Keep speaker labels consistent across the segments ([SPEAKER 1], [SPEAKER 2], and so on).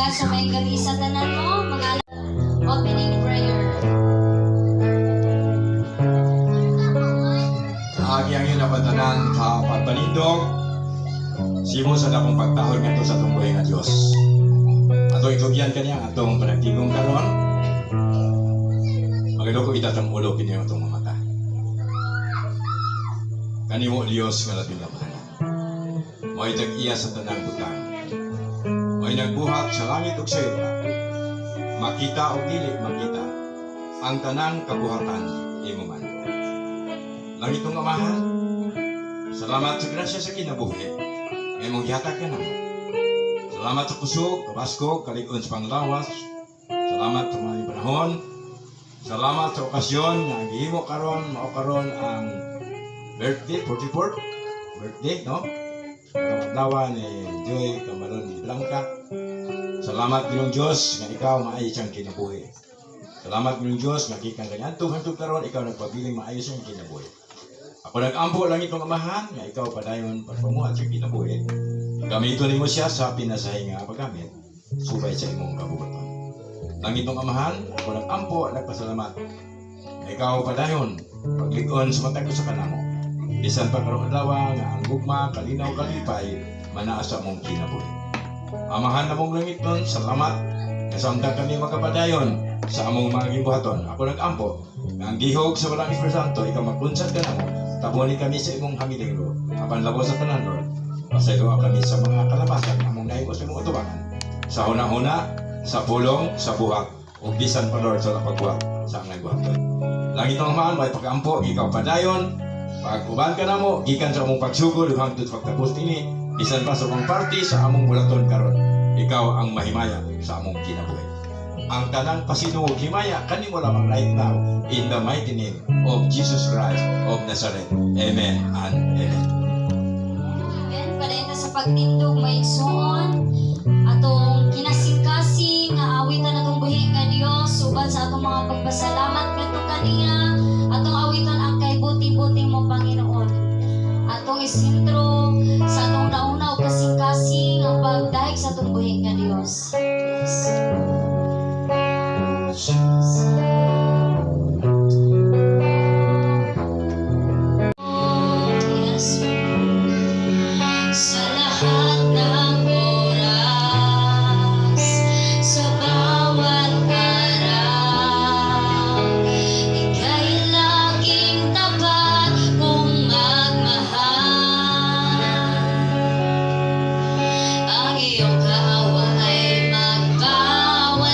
[SPEAKER 1] God sa may gali sa tanan mo, mga opening prayer.
[SPEAKER 2] Ang iyong napatanan sa pagpanindog, simo sa dakong pagtahod nga sa itong buhay nga Diyos. Ato itugyan kaniya atong panagtigong karon. Magano ko itatang ulo kini atong mga mata. Kanimo Diyos nga labing napatanan. Mo'y tag-iya sa tanang butang. Mo'y nagbuhat sa langit ug sa yuta. Makita o dili makita ang tanang kabuhatan imo man. Langitong Amahan, salamat sa grasya sa kinabuhi. Ngay mong gihatag ka namo. Salamat sa kusog, kabasko, kalig-on sa panglawas. Salamat sa mga panahon. Salamat sa okasyon nga gihimo karon, mao karon ang birthday, 44th birthday, no? Ang adlaw ni Joy Cameron ni Blanca. Salamat Ginoong Diyos nga ikaw maayos ang kinabuhi. Salamat Ginoong Diyos nga gikan kanyantog karon ikaw nagpabiling maayos ang kinabuhi. Ako nag-ampo lang itong Amahan nga ikaw padayon pagpamuhat sa kinabuhi. Gamiton nimo siya sa pinasahi nga paggamit subay sa imong kabuhaton. Langitong Amahan, ako nag-ampo nagpasalamat nga ikaw padayon paglig-on sa matag sa kanamo. Bisan pa karong adlaw nga ang gugma kalinaw kalipay manaa sa among kinabuhi. Amahan na mong langiton, salamat nga samtang kami makapadayon sa among mga gibuhaton. Ako nag-ampo nga ang gihog sa Walang Espiritu Santo ikaw magkunsad ka namo. Tabunin kami sa imong hamiling Lord. Apan labo sa tanan Lord. Pasaylo kami sa mga kalabasan na mong nahimo sa imong utubangan. Sa una-una, sa pulong, sa buhak, ug bisan pa Lord sa pagbuhat sa angay buhaton. Langit ang Amahan, may pag-ampo, ikaw padayon. Pag-uban ka namo, gikan sa among pagsugod ug hangtod pagtapos ini, bisan pa sa among party sa among bulaton karon. Ikaw ang mahimaya sa among kinabuhi. Ang tanang pasinuog himaya kanimo lamang right now in the mighty name of Jesus Christ of Nazareth. Amen and amen.
[SPEAKER 1] Amen. Padayon ta sa pagtindog maigsoon atong kinasing-kasing nga awitan atong buhi nga Dios subad sa atong mga pagpasalamat ngadto kaniya atong awiton ang kay buti-buting mo Panginoon. Atong isintro sa atong nauna ug kasing-kasing ang pagdahig sa atong buhi nga Dios. Jesus. Yes. Sa lahat ng oras, sa bawat araw, ika'y laging tapat kong magmahal. Ang iyong kaawa ay magbawas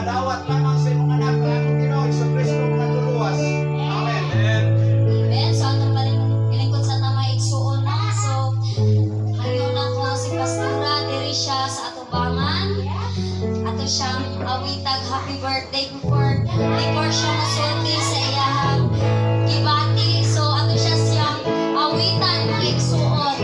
[SPEAKER 3] Madawat lamang sa imong anak nga akong Ginoo Hesus Kristo mga tuluwas. Amen.
[SPEAKER 1] Amen. So, ato palingkod sa tama igsuon no? So, hangyo na ko si Pastora, diri siya sa atubangan. Ato siyang awitag happy birthday before siya masulti sa iyahang gibati. So, ato siya siyang awitan mga igsuon.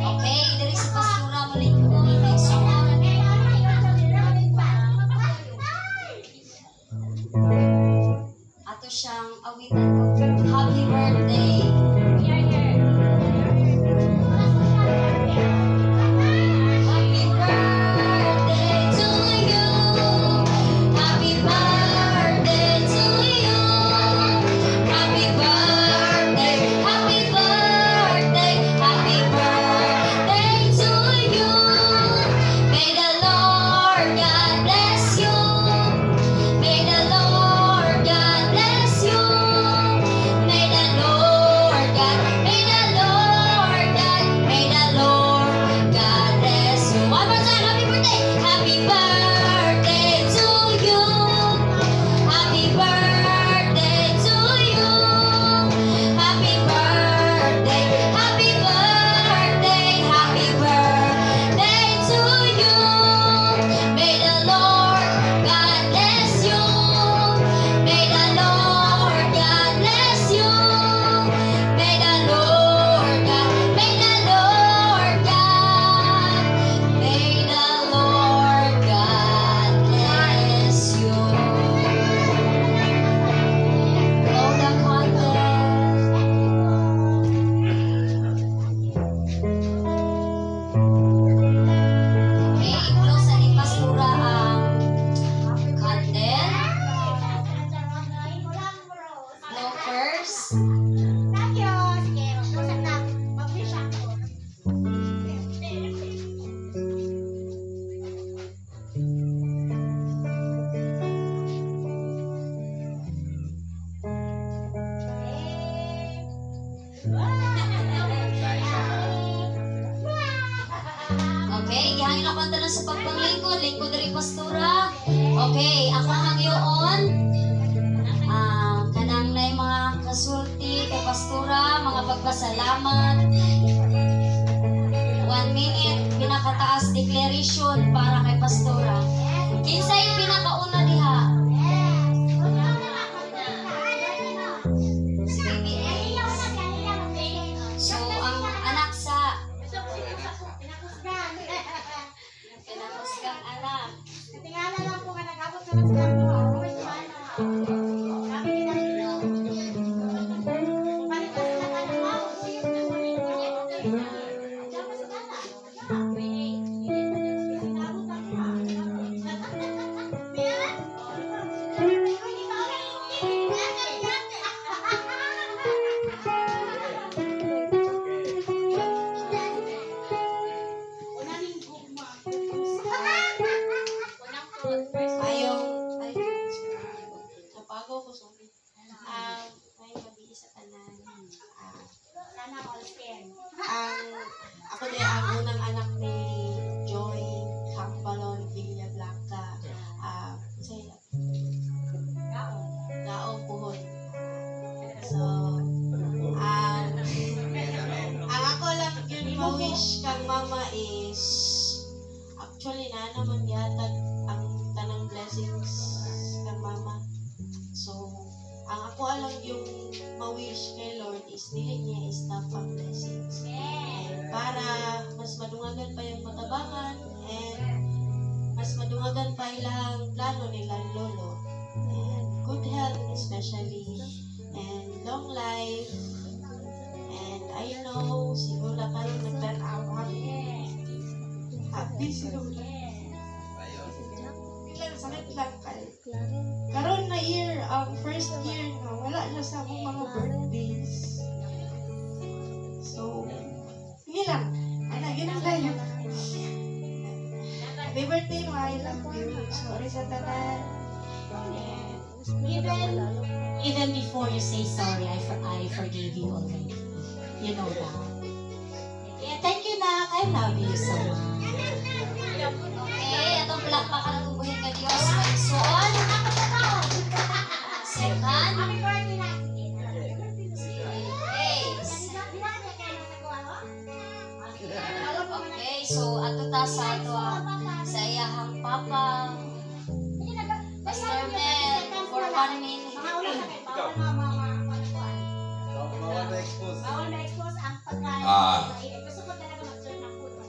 [SPEAKER 1] Okay, diri si Pastora malingkod igsuon. Ato siyang awitan happy birthday. Happy birthday to you. Happy birthday to you. Happy birthday, happy birthday, happy birthday to you. May the Lord God bless you. May the Lord God bless you. May the Lord God, may the Lord God, may the Lord God bless you. One more time, happy birthday. Happy birthday to you. Happy birthday to you. Happy birthday, happy birthday, happy birthday to you. May the Lord God bless you. May the Lord God bless you. May the Lord God, may the Lord God, may the Lord God bless you. Blow the candle. Okay, i-close na ni Pastora ang candle. Blow first. Okay, gihangin ako ang tanan sa pagpanglingkod. Lingkod diri Pastora. Okay, ako hangyoon. Kanang na mga kasulti kay Pastora, mga pagpasalamat. 1 minute, pinakataas declaration para kay Pastora. Kinsay pinakauna diha? Si Baby Ace. So, ang anak sa pinakusgang anak. Napago ko sorry. May gabi sa tanan. Ako din ang unang anak ni Joy Cambalon Villa Blanca. Gao Puhon. So, ang ako lang yun ma-wish kang mama is actually na naman yata ang tanang blessings kang mama. So, ang ako alam yung ma-wish kay Lord is dili niya stop ang blessings. And para mas madungagan pa yung matabangan and mas madungagan pa ilang plano nilang lolo. And good health especially. And long life. And I know, siguro na kayo nag-turn out happy. Happy siguro.
[SPEAKER 4] ang first year nga, wala siya sa among mga birthdays. So, sige lang. Ana, ganun tayo. Happy birthday mo, I love you. Sorry sa tanan.
[SPEAKER 1] Even before you say sorry, I forgave you already. You know that. Yeah, thank you, Nak. I love you so much. Okay, atong palakpakan ng bubuhin ka Diyos. Magsuon. Second. Okay, so ato ta sa ato sa iyahang papa. Pastor Mel, for 1 minute.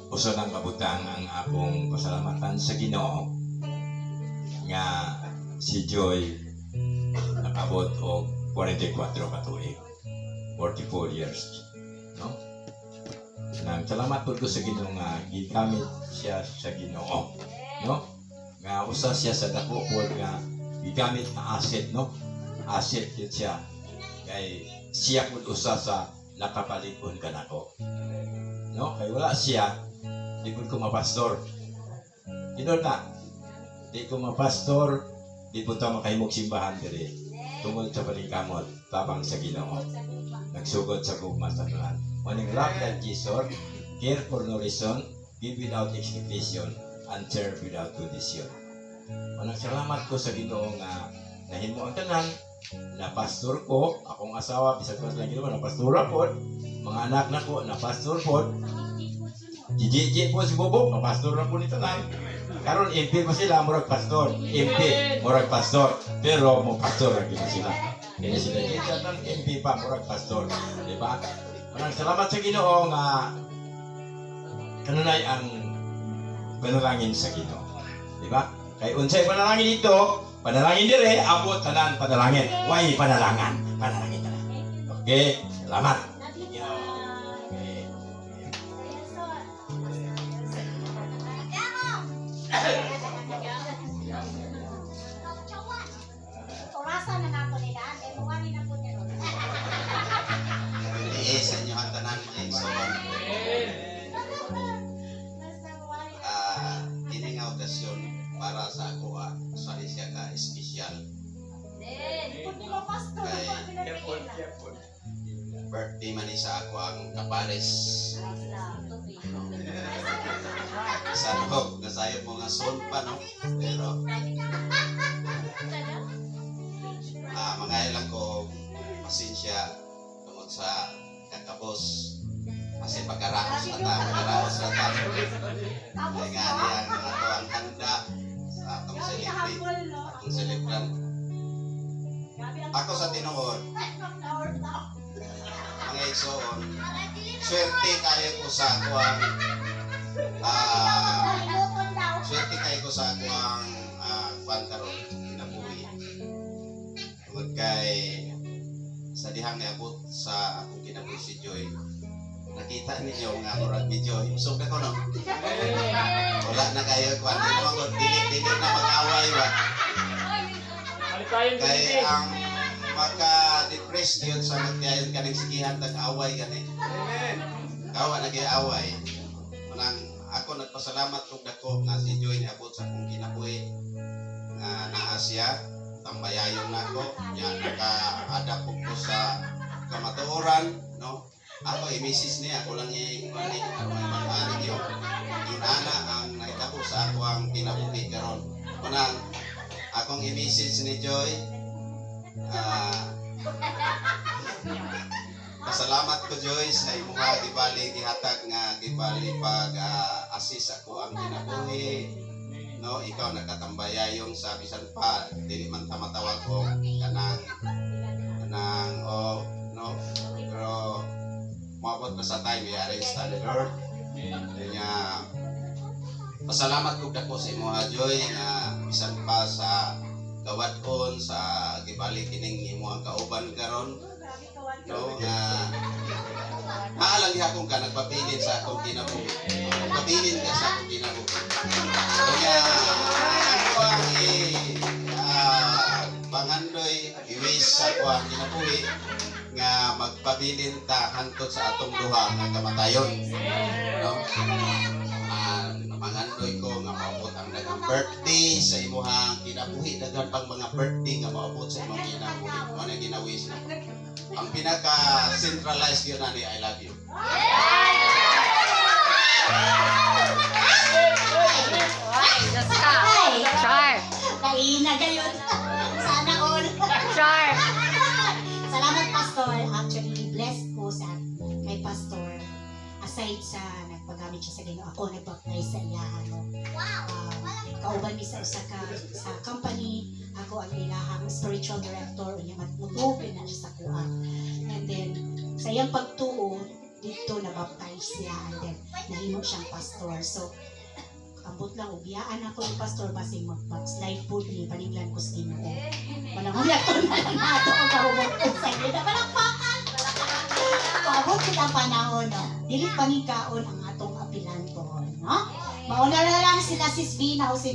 [SPEAKER 2] Usa ng kabutang ang akong pasalamatan sa Ginoo nga si Joy nakabot og 44 ka tuig. 44 years. No? Nang salamat po ko sa Ginoo nga gigamit siya sa Ginoo. No? Nga usa siya sa dako po nga gigamit na asset, no? Asset yun siya. Kay siya po usa sa nakapalikon ka nako. No? Kay wala siya, di po ko mapastor. Inod na, di ko mapastor, di po ta makahimog simbahan diri. Tungod sa balingkamot, tabang sa Ginoo. Nagsugod sa gugma sa tanan. Maning love like Jesus, care for no reason, give without expectation, and serve without condition. Manang salamat ko sa Ginoo nga nahimo ang tanan, na pastor ko, akong asawa, bisag ko lang ginawa, na pastor po, mga anak na ko, na pastor po, Gigi po si Bobo, na pastor na po nito na. Karon MP pa sila, murag pastor, MP, murag pastor, pero mo pastor lagi na sila. Kaya sila dito ng MP pa, murag pastor, di ba? Manang salamat sa Ginoo nga kanunay ang panalangin sa Ginoo, di ba? Kay unsay panalangin dito, panalangin dire, abot tanan panalangin. Way panalangan, panalangin tanan. Okay, salamat.
[SPEAKER 5] Sa inyo ang tanan ay soon. Kini nga okasyon para sa ako sorry siya ka espesyal. Birthday man ni sa ako ang kapares. Sa loob, nasayo mo nga soon pa, no? Pero mga ilang ko pasensya tungod sa kakabos kasi pagkaraos na ta kaya nga niya ang ato ang handa sa atong celebran ako sa tinuod mga igsoon swerte kayo ko sa ako ang swerte kayo ko sa ako ang pantaron kinabuhi tungod kay sa dihang niabot sa akong kinabuhi si Joy. Nakita ninyo nga murag ni Joy. Usog na ko, no? Wala na kayo. Kung ano naman ko, dilit na mag-away ba? Kaya ang maka-depress yun sa magkayon kaning sigihan nag-away gani. Kawa nag-away. Manang ako nagpasalamat kong dako nga si Joy niabot sa akong kinabuhi nga naa siya. Tambayayon na ako, yan, naka-adapt ko sa kamatuoran, no? Ako, i-message niya, ako lang i-panik, ako may mag-anig yun. Yung ana ang naitabo sa ako ang kinabuhi karon. Unang, akong i-message ni Joy, pasalamat ko Joy sa imuha gibali gihatag nga gibali pag-assist ako ang kinabuhi. No, ikaw nakatambayayong sa bisan pa dili man ta matawag ko kanang no, pero maabot pa sa time yari sa Lord. Kaya pasalamat ko dako sa imuha Joy nga bisan pa sa gawadon sa gibali kining imuha kauban karon. No, nga maalang akong ka nagpapilin sa akong kinabuhi. Papilin ka sa akong kinabuhi. Kaya ako ang pangandoy sa kuha kinabuhi nga magpabilin ta hangtod sa atong duha nga kamatayon. No? Mangandoy ko nga maabot ang dagang birthday sa imuhang kinabuhi, dagan pang mga birthday nga maabot sa imong kinabuhi. Mo na ginawis na. Ang pinaka centralized yun ani, I love you.
[SPEAKER 6] Just ka. Char.
[SPEAKER 1] Kaina gayon. Sana all.
[SPEAKER 6] Char.
[SPEAKER 1] Salamat, Pastor. Actually, blessed ko sa kay Pastor. Aside sa nagpagamit siya sa Ginoo, ako nagpa-pray sa iya. Kauban mi sa company, ako ang ilahang spiritual director, unya matutupin na siya sa kuha. And then, sa iyang pagtuo, dito na-baptize siya, and then, nahimo siyang pastor. So, ambot lang, ubiyaan ako ni Pastor, basing mag-slide po, paninglan ko sa Ginoo. Walang ulat ko na lang nato, ang kahubog ko sa Ginoo. Palakpakan! Paabot kita panahon, no? Dili paningkaon ang atong apilan po, no? Mauna na lang sila si Svina o si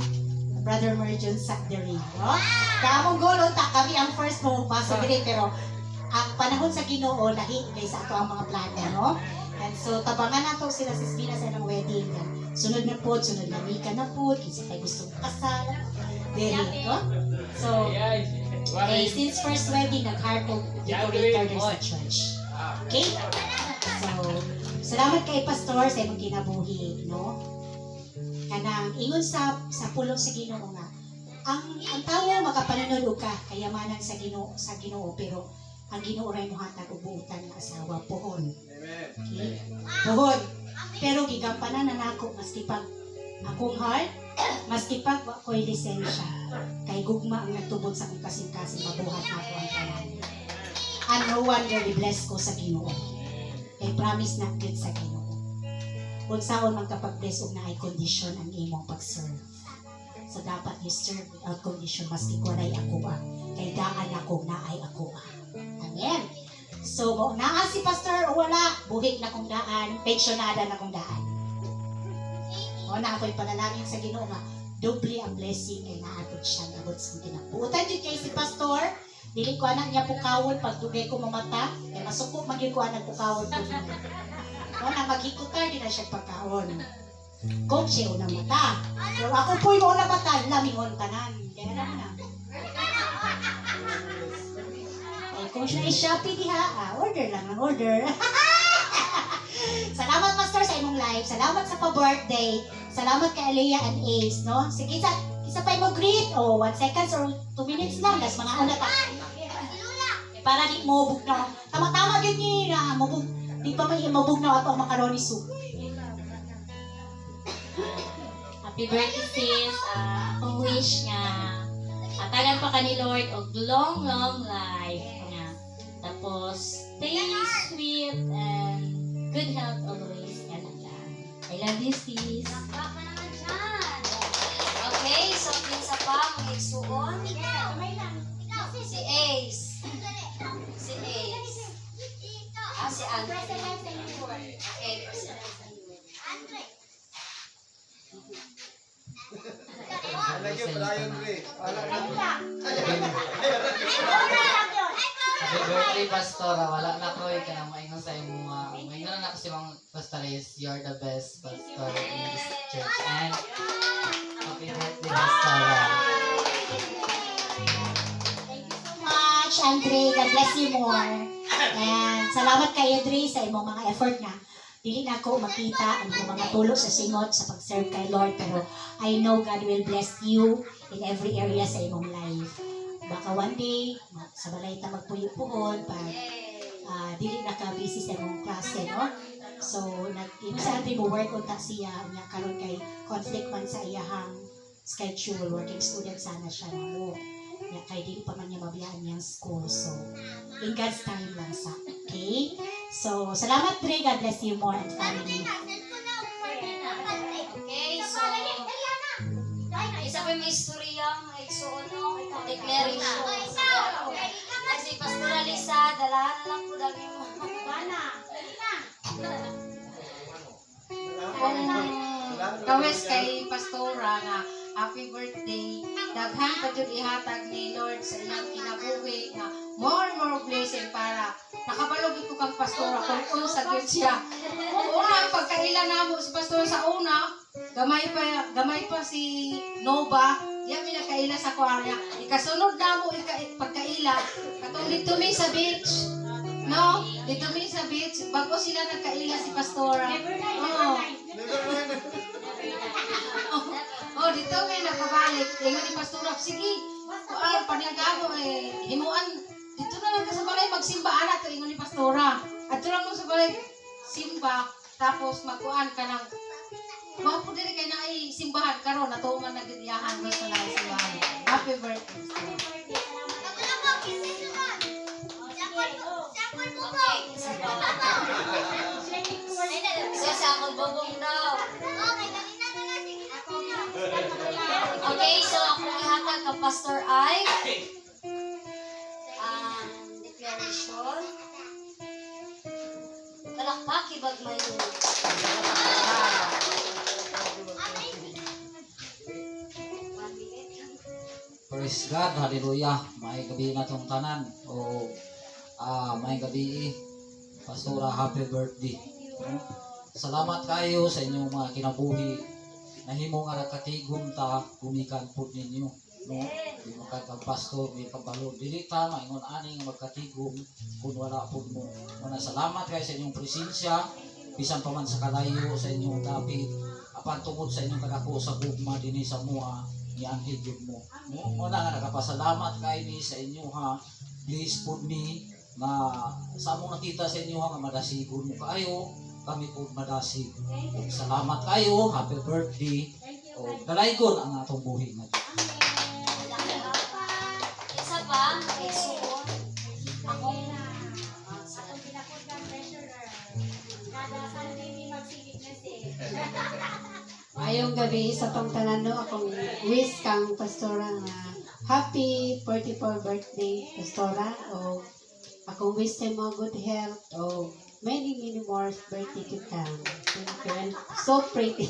[SPEAKER 1] Brother Merjon sa diri, no? Kamong golo ta kami ang first mo pasok diri, pero ang panahon sa Ginoo lahi kay sa ato ang mga plano, no? And so tabangan nato sila si Svina sa ilang wedding. Sunod na po, sunod na Mika na po, kinsa tay gusto kasal. Diri, no? So, since first wedding, nag-hire ko decorator din sa church. Okay? So, salamat kay Pastor sa imong kinabuhi, no? Kanang ingon sa pulong sa Ginoo nga, ang tawo makapanunod og ka kayamanan sa Ginoo, pero ang Ginoo ray mohatag og buutan nga asawa pohon. Okay? Pohon. Pero gigampanan na nako maski pag akong heart, maski pag wa ko'y lisensya, kay gugma ang nagtubod sa akong kasing-kasing mabuhat nako ang tanan. And no one really bless ko sa Ginoo. Kay promise na gid sa Ginoo. Kung saan man kapag-bless og naay condition ang imong pag-serve. So dapat you serve without condition maski ko nay ako ba. Kay daan ako naay ako ba. Amen. So naa si Pastor o wala, buhig na kong daan, pensionada na kong daan. O na ako'y panalangin sa Ginoo nga doble ang blessing kay naatod siya nabot sa kinabuutan jud kay si Pastor. Dili ko anak niya pukawon pag dugay ko mamata, kay masuko magyud ko anak pukawon ko. O na maghikutar din na siya pagkaon. Kung siya unang mata. Pero ako po'y unang mata, lamingon tanan. Kaya naman na. Ay, kung siya i-Shopee diha, order lang ang order. Salamat, Pastor, sa imong live. Salamat sa pa-birthday. Salamat kay Alea and Ace, no? Sige, isa pa mo greet. 1 seconds or 2 minutes lang. Das mga una ta. Para di mo bugnaw. Tama-tama yun ni na mabug. Di pa may mabugnaw ato ang macaroni soup.
[SPEAKER 6] Happy birthday, sis. Akong wish nga. Atagan pa ka ni Lord og long, long life. Nga. Tapos, stay sweet and good health always. Yan lang. I love you, sis.
[SPEAKER 1] Okay, so kinsa pa mga igsuon? Si Ace. Si Ace. Si Andre. Okay,
[SPEAKER 3] Lagi pa dayon Dre.
[SPEAKER 7] Happy birthday, Pastora. Wala na ko ka na maingon sa imong maingon na ako si Mang Pastores. You're the best pastor in this church. And happy birthday, Pastora.
[SPEAKER 1] much, Andre. God bless you more. And salamat kay Andre sa imong mga effort na dili na ako makita ang mga tulong sa singot sa pag-serve kay Lord, pero I know God will bless you in every area sa imong life. Baka one day, sa balay ta magpuyo-puon pag dili na ka busy sa imong klase, no? So, sa Andre mo work on ta siya, niya karon kay conflict man sa iyahang schedule, working student sana siya no. Niya kay di pa man niya mabiyaan niyang school. So, in God's time lang sa. Okay? So, salamat Dre. God bless you more and family.
[SPEAKER 6] Okay, so isa pa may istorya, may igsuon no, declaration. Kasi Pastor Alisa, dalahan na lang po dami mo.
[SPEAKER 4] Kung kawes kay Pastora nga happy birthday, daghan pa jud ihatag ni Lord sa ilang kinabuhi nga more blessing para nakabalog ko kang pastora kung unsa gyud siya. Una pagkaila namo si pastor sa una, gamay pa si Nova, iya pinakaila sa kuarya. Ikasunod namo pagkaila katong dito mi sa beach. No, dito mi sa beach bago sila nagkaila si pastora. Oh, dito may nakabalik. Ingon ni pastora, sige. Panigamo himuan dito na lang ka sa balay magsimba ana to ingon ni pastora. Adto lang mo sa balay simba tapos magkuan ka ng Wapo diri kay na ay simbahan karon natuman na gidiyahan mo sa lahi simbahan. Happy birthday.
[SPEAKER 1] So, sa akong bubong daw. Okay, so akong ihatag ka Pastor ay declaration. Kalakpak ibag mayo.
[SPEAKER 8] Praise God, hallelujah. May gabi na tong tanan. O may gabi Pastora, happy birthday. No? Salamat kayo sa inyong mga kinabuhi. Nahimo nga nakatigom ta, gumikan po ninyo. No? Di makatag pastor, di kabalo. Dili ta, maingon aning magkatigom kung wala po mo. Una, salamat kayo sa inyong presensya. Bisan pa man sa kalayo sa inyong dapit. Apan tungod sa inyong kadako sa gugma din sa mua. Ianhid yun mo. Una nga nakapasalamat kayo ni sa inyo ha. Please put me na sa among nakita sa inyo ha nga madasigon mo kayo. Kami po madasig. Salamat kayo. Happy birthday. O dalaygon ang atong buhi nga.
[SPEAKER 1] Isa pa, isuon. Akong
[SPEAKER 4] Ayong gabi sa pangtanan no akong wish kang pastora nga happy 44 birthday pastora o akong wish sa mga good health o many more birthday to come. Thank you. And so pretty.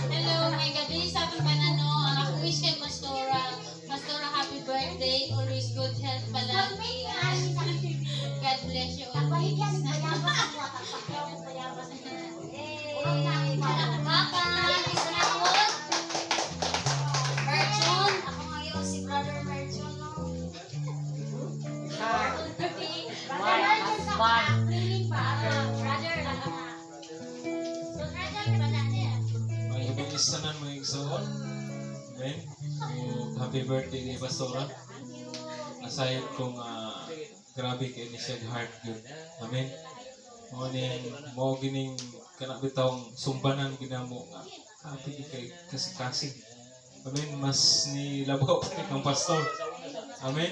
[SPEAKER 6] Hello, may gabi sa atong panano. Ang ako wish kay Pastora. Pastora, happy birthday. Always good health palagi. God bless you always.
[SPEAKER 1] Palakpakan. Isa na ako. Merchon. Ako ngayon si Brother Merchon. No?
[SPEAKER 9] May ibilis tanan mga igsoon. Amen. So, happy birthday ni Pastora. Asayad kong grabe kay ni siya heart good. Amen. Mo gining kana bitawng sumbanan ginamo nga happy kay kasi. Amen. Mas ni labaw pa ni kang pastor. Amen.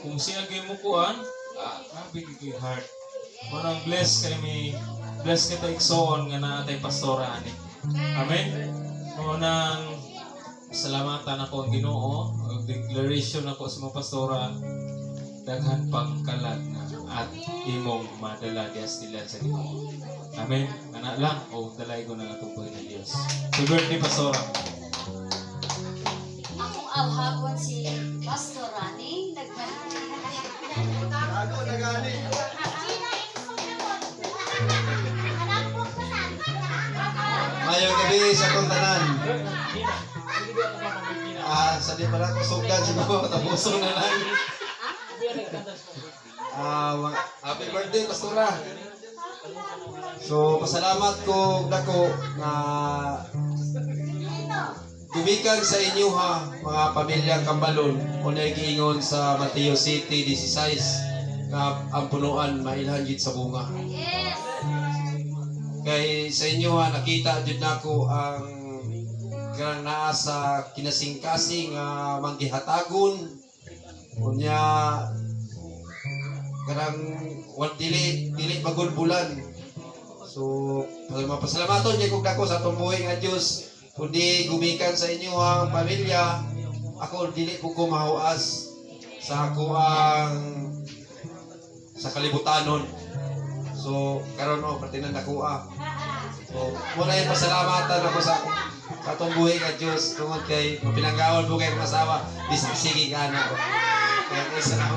[SPEAKER 9] Kung siya gay mo kuan, happy kay heart. Manang bless kita igsoon nga na atay pastora ani. Amen. Manang salamatan ako ang Ginoo, declaration ako sa mga pastora, daghan pang kalag na at imong madala dias nila sa Ginoo. Amen. Ana lang o dalay ko na atong buhay na Dios. Happy birthday pastora.
[SPEAKER 1] Akong awhapon si Pastor Rani.
[SPEAKER 3] Ako nagani.
[SPEAKER 5] Mayong gabi sa kuntanan. Sa di pala ko sugan siguro tapuso na lang. Happy birthday pastora. So pasalamat ko dako na gumikan sa inyo ha mga pamilyang Kambalon. Unay giingon sa Mateo City 16 nga ang punuan mailhan gid sa bunga.
[SPEAKER 1] Yes!
[SPEAKER 5] Kay sa inyo ha nakita jud nako ang kanang naa sa kinasingkasing manggihatagon unya kanang dili magulbulan. So mapasalamaton jud kog dako sa atong buhi nga Dios kundi gumikan sa inyo ang pamilya. Ako dili ko mahuas sa ako ang sa kalibutanon.
[SPEAKER 10] So karon o pertinan ako So muna yung pasalamatan ako sa katong buhay nga Diyos tungod kay pinanggawon mo kay masawa bisag sige ka na. Kaya isa na ako.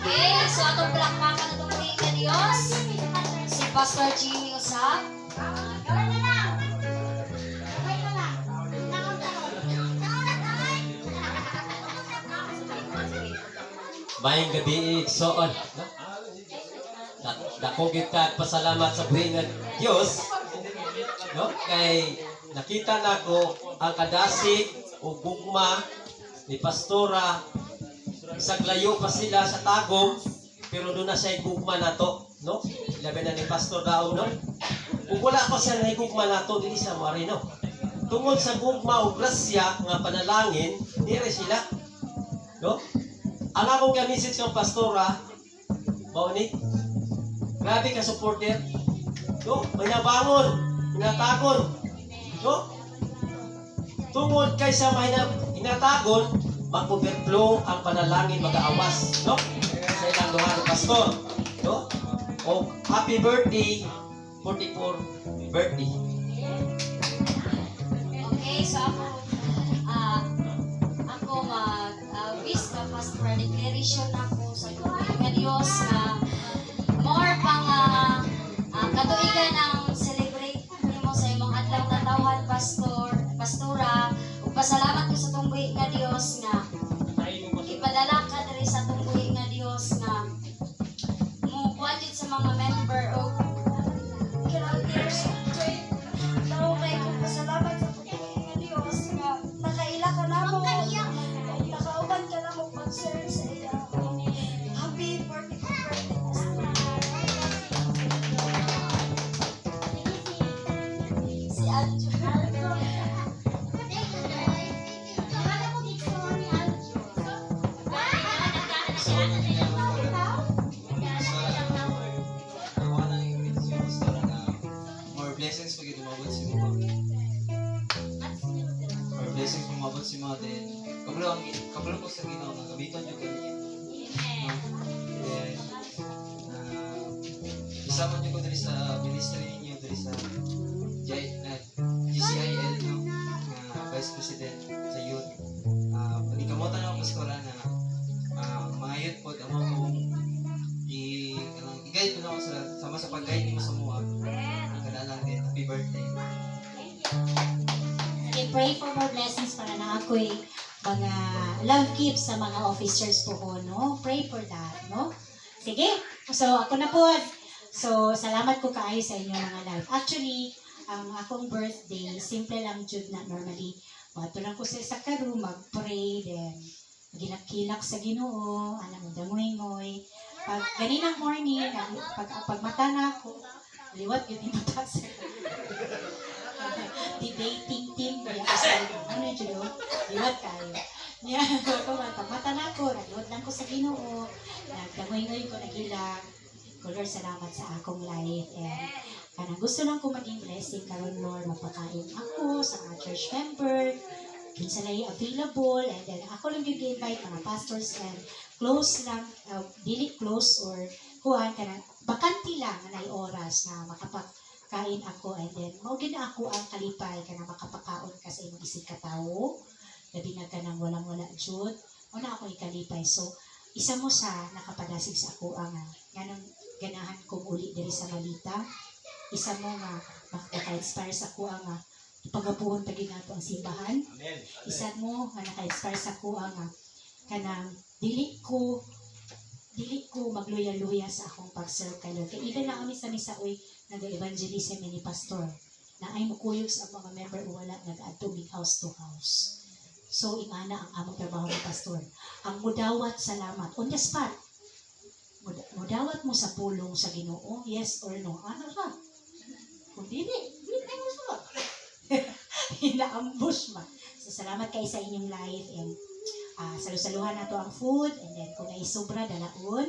[SPEAKER 1] Okay, so atong palakpakan na itong buhay nga Diyos. Si Pastor Jimmy Usap.
[SPEAKER 11] Mayang gabi igsoon. Dako gyud ka pasalamat sa buhi nga Dios. No? Kay nakita nako ang kadasig o gugma ni pastora isag layo pa sila sa tagom pero doon na siya gugma nato, no? Labi na ni pastor daw, no? Kung wala pa siya na gugma nato dili sa marino. Tungod sa gugma o grasya nga panalangin, dire sila. No? Ang akong ka-message ng pastora, Mauni, grabe ka supporter. No? May nabangon, hinatagon. No? Tungod kay sa may hinatagon, mag-overflow ang panalangin mag-aawas. No? Sa ilang duha ng pastor. No? O happy birthday, 44 birthday.
[SPEAKER 1] Okay, so ako mag-wish ka pastor declaration ako sa buhay nga Diyos nga more pang katuigan ang celebrate nimo sa imong adlaw tatawhan pastora ug pasalamat ko sa tong buhay nga Diyos nga ipadala ka diri sa tong buhay nga Diyos nga mo kuwajid sa mga member o characters tao kay kong pasalamat sa tong buhay nga Diyos nga nakaila ka na mo nakauban ka na mo pag-serve sa iya happy 44th birthday si Anjo
[SPEAKER 7] More blessings pag umabot si mga. More blessings pag umabot si mga din. Kabalo ko sa Ginoo nga gabiton jud kaniya. Then isama niyo ko diri sa ministry ninyo diri sa GCIL no nga Vice President sa youth. Panikamutan ako pastora na mga youth pod amo kong i-guide ko na ako sa sama sa pag-guide nimo sa mga. Happy birthday.
[SPEAKER 12] Sige, pray for more blessings para na ako'y mga love gifts sa mga officers po ko, no? Pray for that, no? Sige, so ako na po. So, salamat ko kaayo sa inyo mga love. Actually, ang akong birthday, simple lang jud na normally. Mato lang ko sa room, mag-pray, then ginakilak sa Ginoo, anang dangoy-ngoy. Pag ganinang morning, pag mata na ako, liwat yun yung mata sa debating team kaya kasi ano yun liwat kayo niya pagmata na ako nagliwat lang ko sa Ginoo nagdangoy-ngoy ko nagilang Lord salamat sa akong life and kanang gusto lang ko maging blessing karon Lord mapakain ako sa mga church member kinsa lay available and then ako lang yung invite mga pastors and close lang dili close or kuhan kanang bakanti lang na oras na makapagkain ako and then maugin na ako ang kalipay ka na makapakaon ka sa imong isig katawo labi na ka nang walang-wala jud una ako ikalipay so isa mo sa nakapadasig sa ako ang ganang ganahan kong uli diri sa balita isa mo nga naka-inspire sa ako ang pagabuhon tagi nato ang simbahan isa mo nga naka-inspire sa ako ang kanang dili ko magluya-luya sa akong pag-serve kay Lord. Kaya even na kami sa misaoy nag-evangelism ni pastor na ay mukuyog sa mga member o wala nag-add to big house to house. So, ingana ang among trabaho ni pastor. Ang mudawat salamat. On the spot. Mudawat mo sa pulong sa Ginoo, yes or no? Ano ra? Kung dili mo sa ina-ambush man. So, salamat kayo sa inyong life and salusaluhan nato ang food and then kung ay sobra dalaon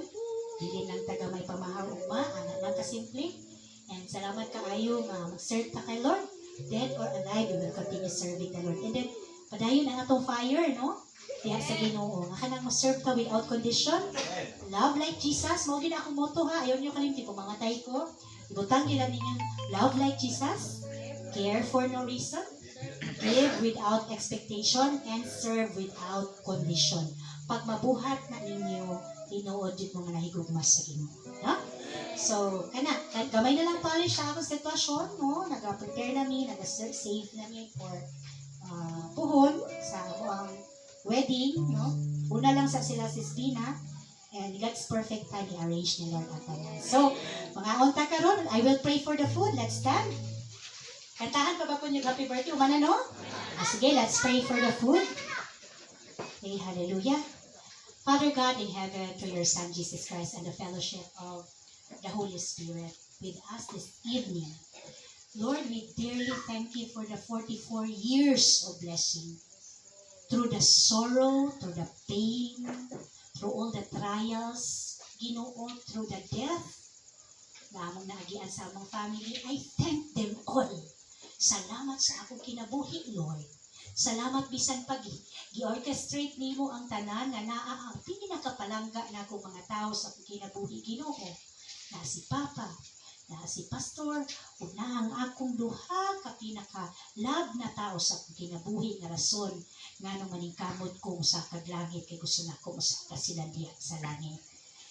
[SPEAKER 12] dili lang taga may pamahaw ugma ana lang kasimple and salamat kaayo nga mag-serve ta kay Lord dead or alive we will continue serving the Lord and then Padayon ang atong fire, no? Diha sa Ginoo. Nga kanang mo-serve ka without condition. Love like Jesus. Mao gid akong motto ha. Ayaw niyo kalimti kung mga tay ko. Ibutang nila ninyong love like Jesus. Care for no reason. Live without expectation and serve without condition. Pag mabuhat na ninyo, tinuod yun mga nahigugmas sa Ginoo. No? So, kahit gamay na lang pala siya akong sitwasyon, no? Nag-prepare namin, nag-save namin for puhon sa wedding, no? Una lang sa sila si Dina, and God's perfect time i-arrange ni Lord at tanan. So, mga onta karon, I will pray for the food. Let's stand. Kantahan pa ba po yung happy birthday? Umana, no? Sige, let's pray for the food. Okay, hallelujah. Father God in heaven, through your Son Jesus Christ and the fellowship of the Holy Spirit with us this evening. Lord, we dearly thank you for the 44 years of blessing. Through the sorrow, through the pain, through all the trials, Ginoo, through the death, na among naagian sa among family, I thank them all. Salamat sa akong kinabuhi, Lord. Salamat bisan pag gi-orchestrate nimo ang tanan nga naa ang pinakapalangga na akong mga tao sa akong kinabuhi, Ginoo. Na si Papa, na si Pastor, ug na ang akong duha ka pinaka-love na tao sa akong kinabuhi nga rason nganong maningkamot ko sa kaglangit kay gusto na ko sa sila diha sa langit.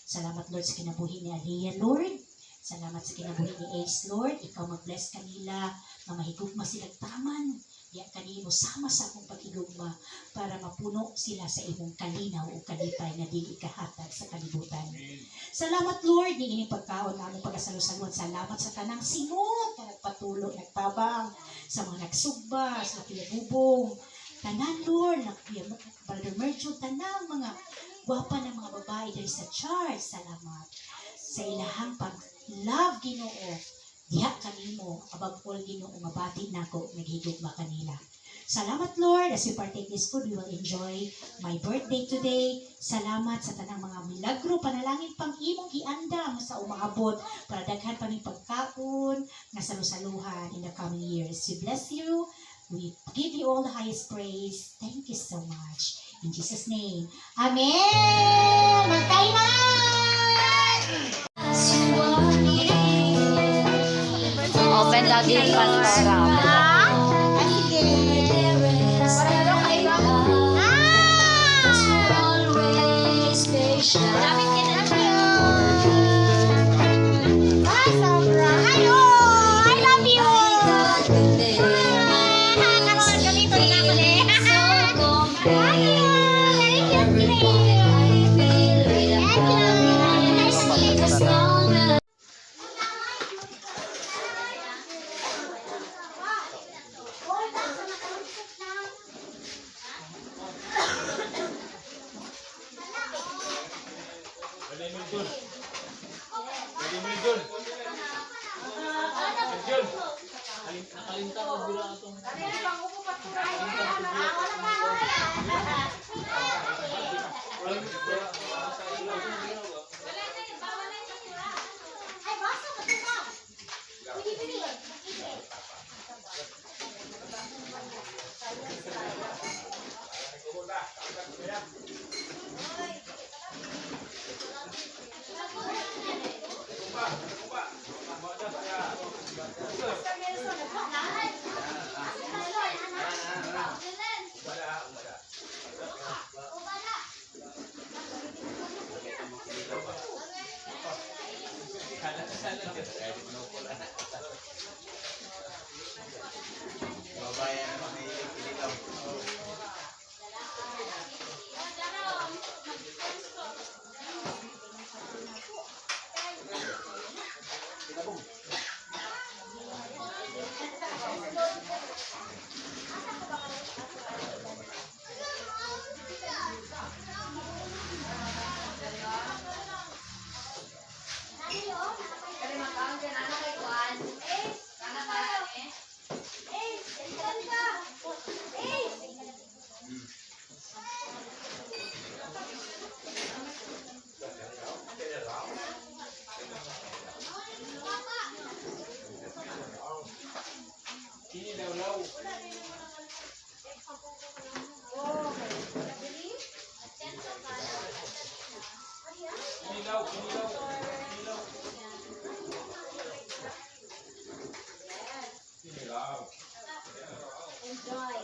[SPEAKER 12] Salamat Lord sa kinabuhi ni Aliyah, Lord. Salamat sa kinabuhi ni Ace, Lord. Ikaw mag-bless kanila na mahigugma silang taman. Diya kanino sama sa akong paghigugma para mapuno sila sa imong kalinaw o kalipay na di ikahatag sa kalibutan. Salamat Lord, ni ining pagkaon na among pagasalusalud. Salamat sa tanang singot na nagpatulo, nagtabang, sa mga nagsugba, sa pinabubong. Tanan Lord, Brother Merjo, tanang mga gwapa ng mga babae dahil sa church. Salamat sa ilahang pag-love, Ginoo. Diha kanimo, above all Ginoo, mabati nako, naghigugma kanila. Salamat Lord, as we partake this food, we will enjoy my birthday today. Salamat sa tanang mga milagro, panalangin pang imong giandam sa umaabot para daghan pa ning pagkaon nga salusaluhan in the coming years. We bless you. We give you all the highest praise. Thank you so much. In Jesus' name. Amen! Magkain na!
[SPEAKER 1] Open lagi yung Pastora.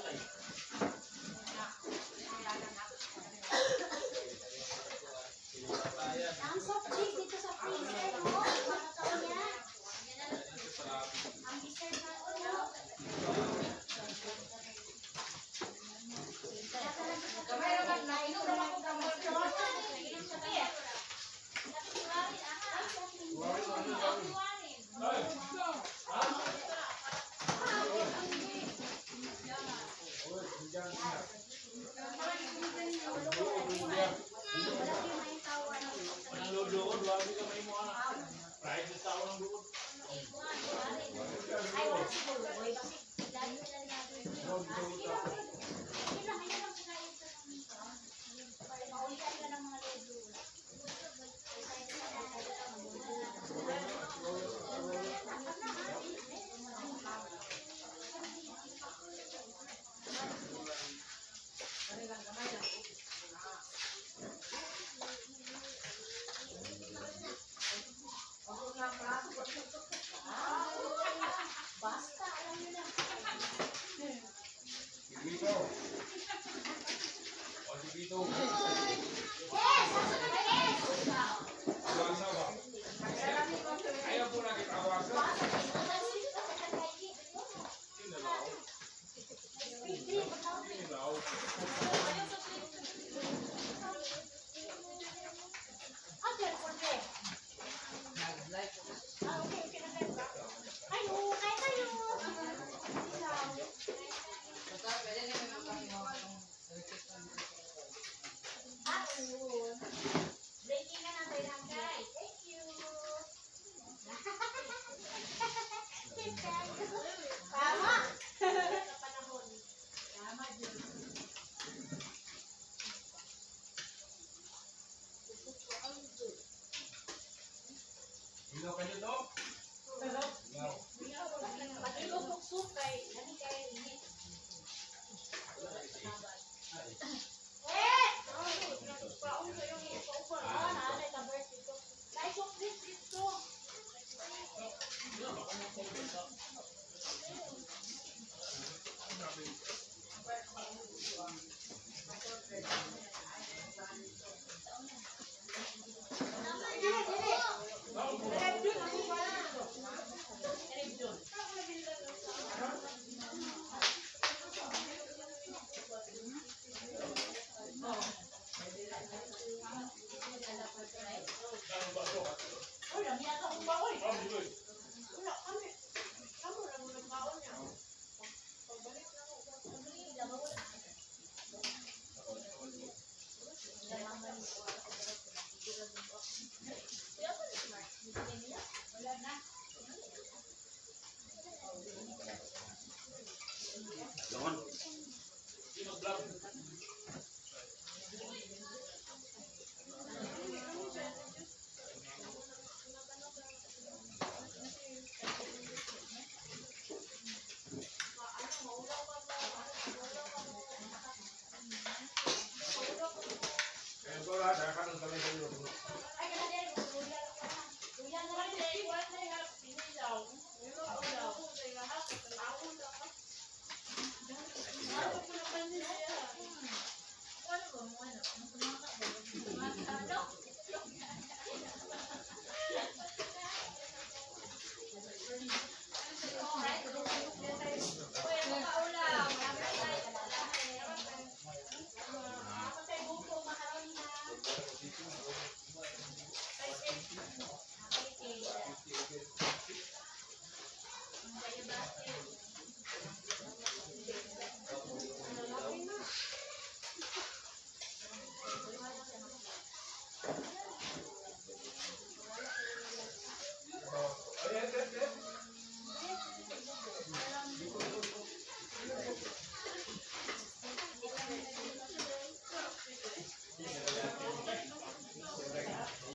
[SPEAKER 12] Ang soft drinks dito sa freezer mo. Makataon niya. Ang dessert na ulo.
[SPEAKER 4] Gamay naman na, inom naman ko gamay.
[SPEAKER 3] Kaya ko lahat, kaya ka nang kami sa iyo.